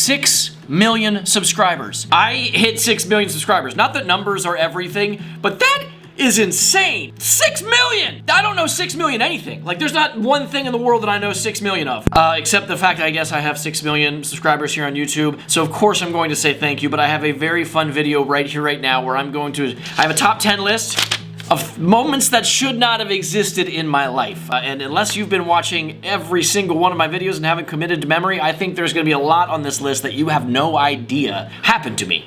6 million subscribers. I hit 6 million subscribers. Not that numbers are everything, but that is insane. 6 million! I don't know 6 million anything. Like, there's not one thing in the world that I know 6 million of. Except the fact that I guess I have 6 million subscribers here on YouTube. So of course I'm going to say thank you, but I have a very fun video right here, right now, where I have a top 10 list of moments that should not have existed in my life. And unless you've been watching every single one of my videos and haven't committed to memory, I think there's gonna be a lot on this list that you have no idea happened to me.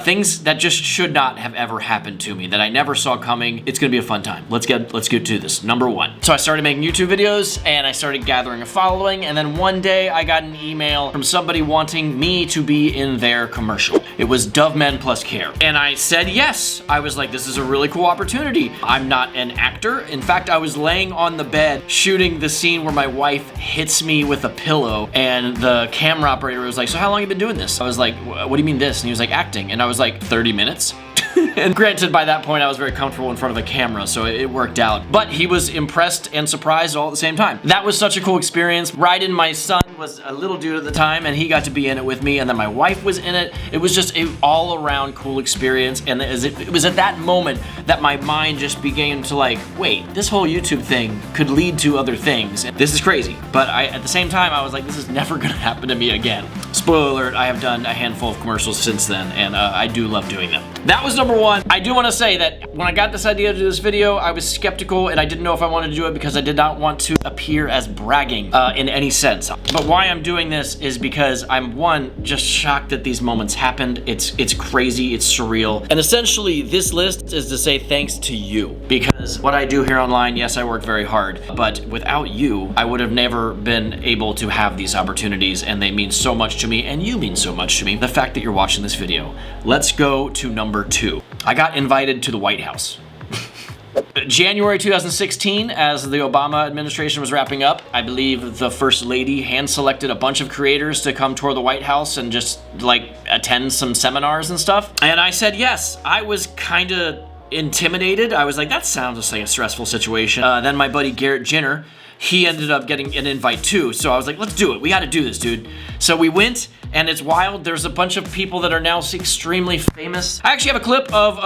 Things that just should not have ever happened to me, that I never saw coming. It's gonna be a fun time. Let's get to this. Number 1. So I started making YouTube videos and I started gathering a following, and then one day I got an email from somebody wanting me to be in their commercial. It was Dov Men plus Care. And I said yes. I was like, this is a really cool opportunity. I'm not an actor. In fact, I was laying on the bed shooting the scene where my wife hits me with a pillow, and the camera operator was like, so how long have you been doing this? I was like, what do you mean this? And he was like, acting. And I was like, 30 minutes? And granted, by that point, I was very comfortable in front of a camera, so it worked out. But he was impressed and surprised all at the same time. That was such a cool experience. Ryden, my son, was a little dude at the time, and he got to be in it with me, and then my wife was in it. It was just an all-around cool experience, and it was at that moment that my mind just began to like, wait, this whole YouTube thing could lead to other things. And this is crazy. But at the same time, I was like, this is never gonna happen to me again. Spoiler alert, I have done a handful of commercials since then, and I do love doing them. That was number 1. I do want to say that when I got this idea to do this video, I was skeptical and I didn't know if I wanted to do it because I did not want to appear as bragging in any sense. But why I'm doing this is because I'm, one, just shocked that these moments happened. It's crazy, it's surreal. And essentially, this list is to say thanks to you. Because what I do here online, yes, I work very hard, but without you, I would have never been able to have these opportunities, and they mean so much to me, and you mean so much to me. The fact that you're watching this video. Let's go to number 2. I got invited to the White House. January 2016, as the Obama administration was wrapping up, I believe the First Lady hand-selected a bunch of creators to come tour the White House and just, like, attend some seminars and stuff. And I said yes. I was kinda intimidated. I was like, that sounds just like a stressful situation. Then my buddy Garrett Jenner, he ended up getting an invite too. So I was like, let's do it. We gotta do this, dude. So we went, and it's wild. There's a bunch of people that are now extremely famous. I actually have a clip of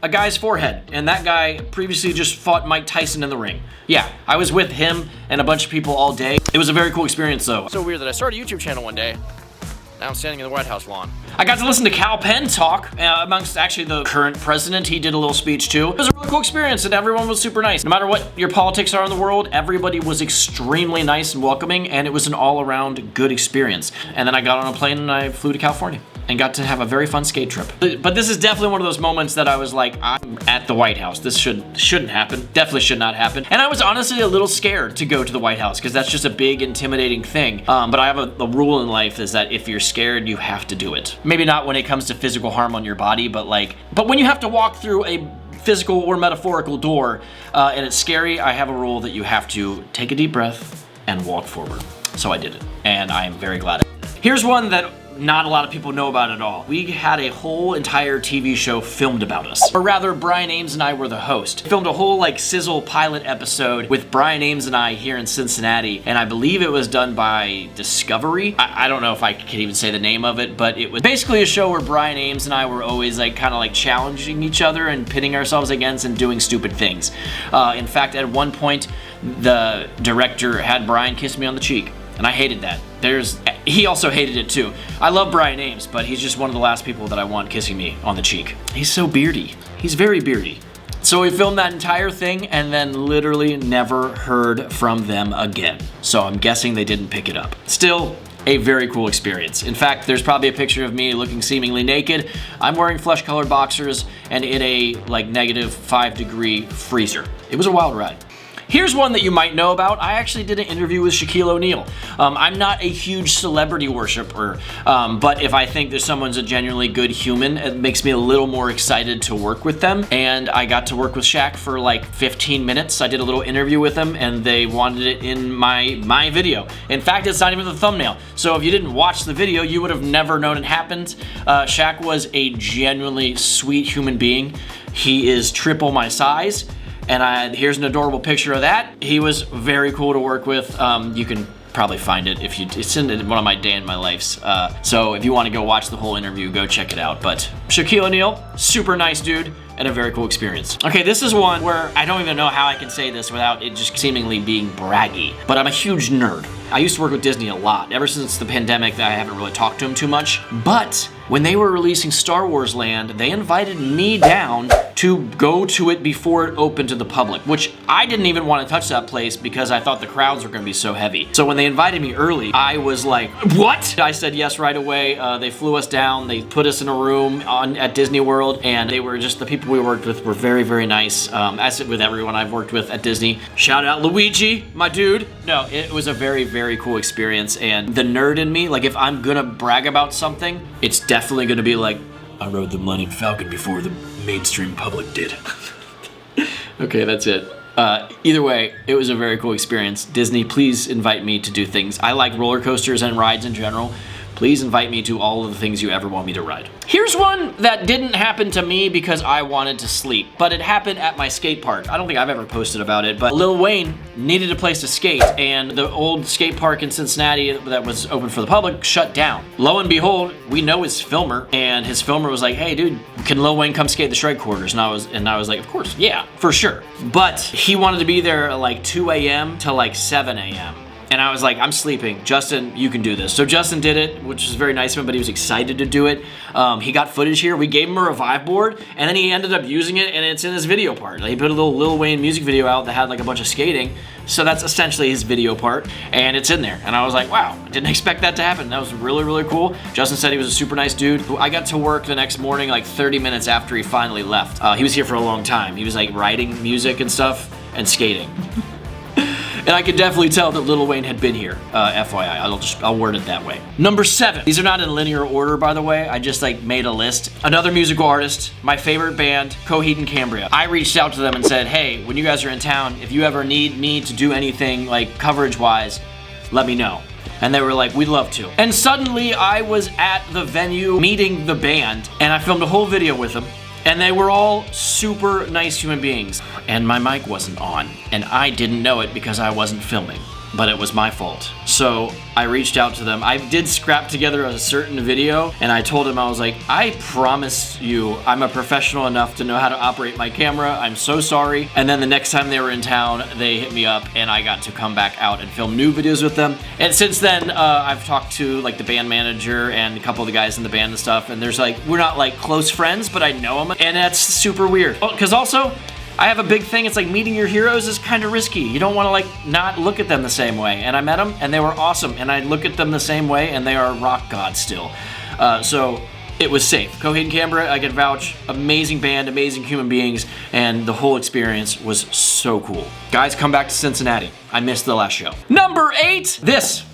a guy's forehead, and that guy previously just fought Mike Tyson in the ring. Yeah, I was with him and a bunch of people all day. It was a very cool experience though. So weird that I started a YouTube channel one day. Now I'm standing in the White House lawn. I got to listen to Cal Penn talk amongst actually the current president. He did a little speech too. It was a really cool experience and everyone was super nice. No matter what your politics are in the world, everybody was extremely nice and welcoming, and it was an all-around good experience. And then I got on a plane and I flew to California and got to have a very fun skate trip. But this is definitely one of those moments that I was like, I'm at the White House. This shouldn't happen. Definitely should not happen. And I was honestly a little scared to go to the White House because that's just a big, intimidating thing. But I have a rule in life is that if you're scared, you have to do it. Maybe not when it comes to physical harm on your body, but when you have to walk through a physical or metaphorical door and it's scary, I have a rule that you have to take a deep breath and walk forward. So I did it, and I am very glad. Here's one that not a lot of people know about at all. We had a whole entire TV show filmed about us. Or rather, Brian Ames and I were the host. Filmed a whole sizzle pilot episode with Brian Ames and I here in Cincinnati, and I believe it was done by Discovery. I don't know if I can even say the name of it, but it was basically a show where Brian Ames and I were always kind of challenging each other and pitting ourselves against and doing stupid things. In fact, at one point, the director had Brian kiss me on the cheek, and I hated that. He also hated it too. I love Brian Ames, but he's just one of the last people that I want kissing me on the cheek. He's so beardy. He's very beardy. So we filmed that entire thing and then literally never heard from them again. So I'm guessing they didn't pick it up. Still, a very cool experience. In fact, there's probably a picture of me looking seemingly naked. I'm wearing flesh-colored boxers and in a -5-degree freezer. It was a wild ride. Here's one that you might know about. I actually did an interview with Shaquille O'Neal. I'm not a huge celebrity worshiper, but if I think that someone's a genuinely good human, it makes me a little more excited to work with them. And I got to work with Shaq for 15 minutes. I did a little interview with him and they wanted it in my video. In fact, it's not even the thumbnail. So if you didn't watch the video, you would have never known it happened. Shaq was a genuinely sweet human being. He is triple my size. And here's an adorable picture of that. He was very cool to work with. You can probably find it if you, it's in one of my day in my lives. So if you want to go watch the whole interview, go check it out. But Shaquille O'Neal, super nice dude, and a very cool experience. Okay, this is one where I don't even know how I can say this without it just seemingly being braggy, but I'm a huge nerd. I used to work with Disney a lot. Ever since the pandemic, I haven't really talked to them too much. But when they were releasing Star Wars Land, they invited me down to go to it before it opened to the public, which I didn't even want to touch that place because I thought the crowds were going to be so heavy. So when they invited me early, I was like, what? I said yes right away. They flew us down. They put us in a room at Disney World, and they were just, the people we worked with were very, very nice. As with everyone I've worked with at Disney. Shout out Luigi, my dude. No, it was a very, very cool experience, and the nerd in me, like if I'm gonna brag about something, it's definitely gonna be like, I rode the Millennium Falcon before the mainstream public did. Okay, that's it. Either way, it was a very cool experience. Disney, please invite me to do things. I like roller coasters and rides in general. Please invite me to all of the things you ever want me to ride. Here's one that didn't happen to me because I wanted to sleep, but it happened at my skate park. I don't think I've ever posted about it, but Lil Wayne needed a place to skate, and the old skate park in Cincinnati that was open for the public shut down. Lo and behold, we know his filmer, and his filmer was like, hey dude, can Lil Wayne come skate the Shred Quarters? And I was like, of course, yeah, for sure. But he wanted to be there at like 2 a.m. to like 7 a.m. And I was like, I'm sleeping. Justin, you can do this. So Justin did it, which is very nice of him, but he was excited to do it. He got footage here. We gave him a revive board, and then he ended up using it, and it's in his video part. He put a little Lil Wayne music video out that had like a bunch of skating. So that's essentially his video part, and it's in there. And I was like, wow, I didn't expect that to happen. That was really, really cool. Justin said he was a super nice dude. I got to work the next morning, like 30 minutes after he finally left. He was here for a long time. He was like writing music and stuff and skating. And I could definitely tell that Lil Wayne had been here, FYI. I'll word it that way. Number 7. These are not in linear order, by the way. I just like made a list. Another musical artist, my favorite band, Coheed and Cambria. I reached out to them and said, hey, when you guys are in town, if you ever need me to do anything like coverage-wise, let me know. And they were like, we'd love to. And suddenly I was at the venue meeting the band, and I filmed a whole video with them. And they were all super nice human beings. And my mic wasn't on. And I didn't know it because I wasn't filming. But it was my fault. So I reached out to them. I did scrap together a certain video, and I told him, I was like, I promise you I'm a professional enough to know how to operate my camera. I'm so sorry. And then the next time they were in town, they hit me up, and I got to come back out and film new videos with them. And since then, I've talked to like the band manager and a couple of the guys in the band and stuff, and there's like, we're not like close friends, but I know them, and that's super weird. Because also, I have a big thing, it's like meeting your heroes is kind of risky. You don't want to like not look at them the same way. And I met them and they were awesome, and I look at them the same way and they are rock gods still. So it was safe. Coheed and Cambria, I can vouch, amazing band, amazing human beings, and the whole experience was so cool. Guys, come back to Cincinnati. I missed the last show. Number 8, this.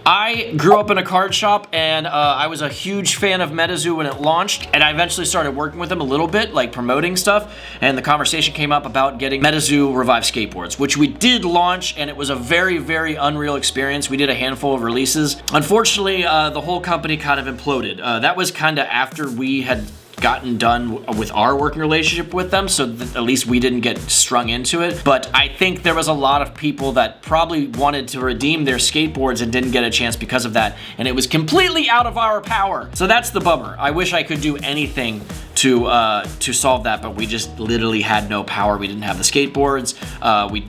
I grew up in a card shop, and I was a huge fan of Metzo when it launched, and I eventually started working with them a little bit, like promoting stuff, and the conversation came up about getting Metzo Revive skateboards, which we did launch, and it was a very, very unreal experience. We did a handful of releases. Unfortunately, the whole company kind of imploded. That was kind of after we had gotten done with our working relationship with them, so that at least we didn't get strung into it. But I think there was a lot of people that probably wanted to redeem their skateboards and didn't get a chance because of that, and it was completely out of our power. So that's the bummer. I wish I could do anything to solve that, but we just literally had no power. We didn't have the skateboards. We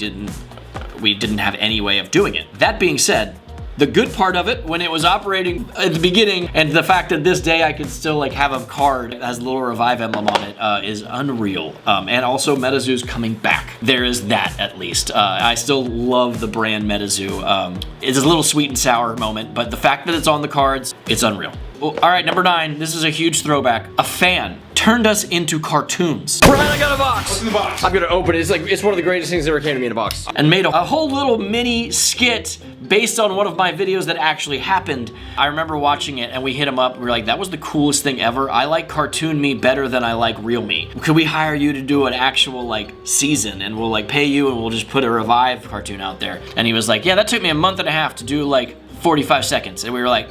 didn't have any way of doing it. That being said, the good part of it, when it was operating at the beginning, and the fact that this day I could still like have a card that has a little Revive emblem on it, is unreal. And also Metzo's coming back. There is that, at least. I still love the brand Metzo. It's a little sweet and sour moment, but the fact that it's on the cards, it's unreal. Well, all right, number 9, this is a huge throwback. A fan turned us into cartoons. Brian, I got a box. What's in the box? I'm gonna open it. It's one of the greatest things that ever came to me in a box. And made a whole little mini skit based on one of my videos that actually happened. I remember watching it and we hit him up. We were like, that was the coolest thing ever. I like cartoon me better than I like real me. Could we hire you to do an actual like season, and we'll like pay you, and we'll just put a Revive cartoon out there? And he was like, yeah, that took me a month and a half to do like 45 seconds. And we were like,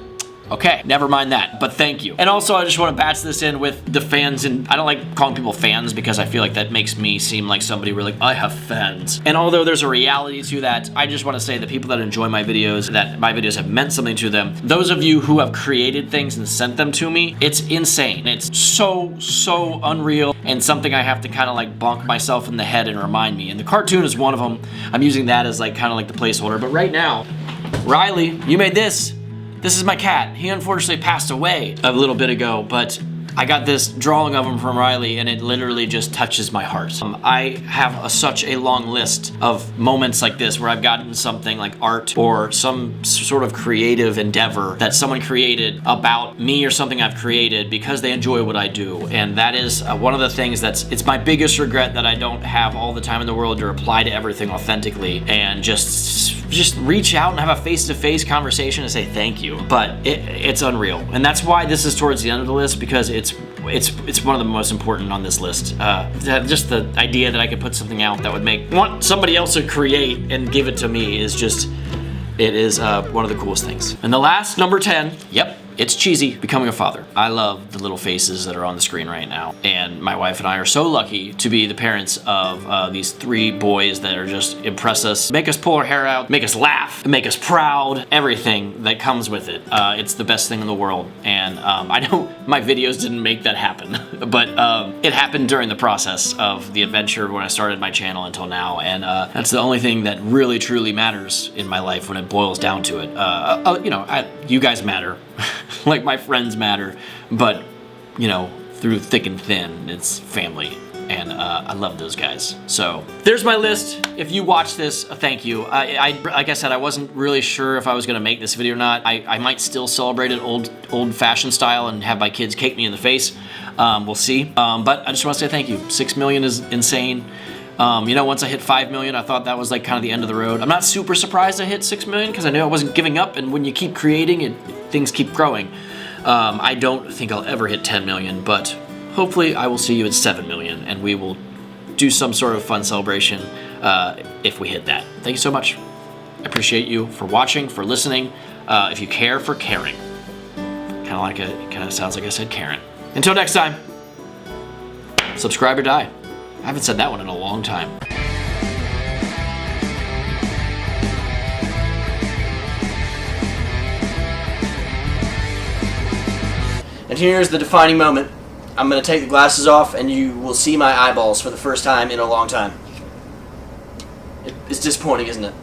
Okay, never mind that, but thank you. And also, I just want to batch this in with the fans, and I don't like calling people fans because I feel like that makes me seem like somebody where like, I have fans. And although there's a reality to that, I just want to say the people that enjoy my videos, that my videos have meant something to them, those of you who have created things and sent them to me, it's insane. It's so unreal, and something I have to kind of like bonk myself in the head and remind me. And the cartoon is one of them. I'm using that as like kind of like the placeholder. But right now, Riley, you made this. This is my cat. He unfortunately passed away a little bit ago, but I got this drawing of him from Riley, and it literally just touches my heart. I have such a long list of moments like this where I've gotten something like art or some sort of creative endeavor that someone created about me or something I've created because they enjoy what I do. And that is one of the things it's my biggest regret, that I don't have all the time in the world to reply to everything authentically and just reach out and have a face-to-face conversation and say thank you. But it's unreal. And that's why this is towards the end of the list, because it's one of the most important on this list. Just the idea that I could put something out that would want somebody else to create and give it to me is just, it is one of the coolest things. And the last, number 10, yep, it's cheesy, becoming a father. I love the little faces that are on the screen right now. And my wife and I are so lucky to be the parents of these 3 boys that are just impress us, make us pull our hair out, make us laugh, make us proud, everything that comes with it. It's the best thing in the world. And I know my videos didn't make that happen, but it happened during the process of the adventure when I started my channel until now. And that's the only thing that really truly matters in my life when it boils down to it. You know, you guys matter. Like my friends matter, but you know, through thick and thin, it's family, and I love those guys. So there's my list. If you watch this, thank you. Like I said, I wasn't really sure if I was gonna make this video or not. I might still celebrate it old-fashioned style and have my kids cake me in the face. We'll see. But I just want to say thank you. 6 million is insane. You know, once I hit 5 million, I thought that was like kind of the end of the road. I'm not super surprised I hit 6 million because I knew I wasn't giving up, and when you keep creating, things keep growing. I don't think I'll ever hit 10 million, but hopefully I will see you at 7 million, and we will do some sort of fun celebration if we hit that. Thank you so much. I appreciate you for watching, for listening. If you care, for caring. Kind of sounds like I said Karen. Until next time, subscribe or die. I haven't said that one in a long time. And here's the defining moment. I'm going to take the glasses off and you will see my eyeballs for the first time in a long time. It's disappointing, isn't it?